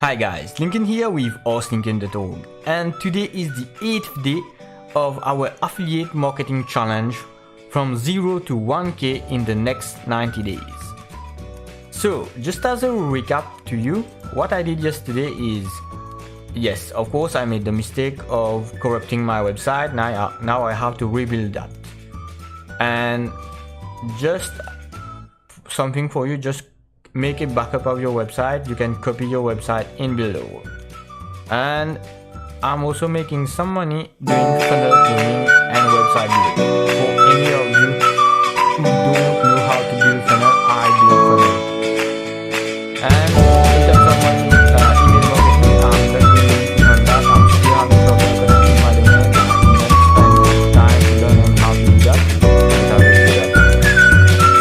Hi guys, Lincoln here with hostlincoln.org, and today is the 8th day of our affiliate marketing challenge from 0 to 1k in the next 90 days. So just as a recap to you, what I did yesterday is, yes, of course I made the mistake of corrupting my website. Now I have to rebuild that. And just something for you, just make a backup of your website. You can copy your website in below. And I'm also making some money doing funnel tuning and website building. For any of you who don't know how to build funnel, I build funnel. And in terms of money, email marketing, I'm not really working on that. I'm still having trouble connecting my domain. I didn't spend time to learn on how to do that.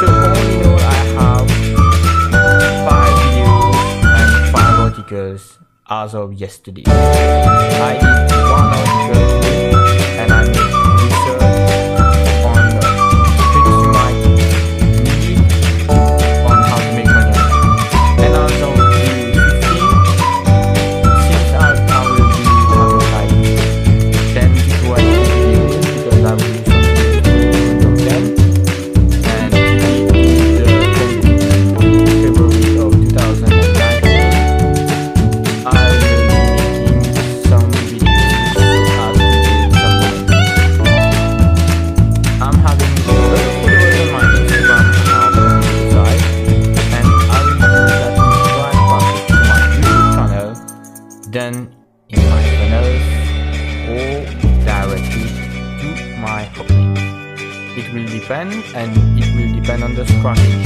So all in all, I have 5 videos and 5 articles as of yesterday. I did 1 article today and I made research on things you might need on how to make money online. And as of the 15th, since I will be having like 10 to 20 videos because I will do some of them. And today is the 20th February of 2019. I will be making some videos so as to build something. I'm having a lot of followers on my Instagram account on this side, and I will use that to drive traffic to my YouTube channel, then in my funnels, or directly to my hooklink. It will depend, and it will depend on the strategy.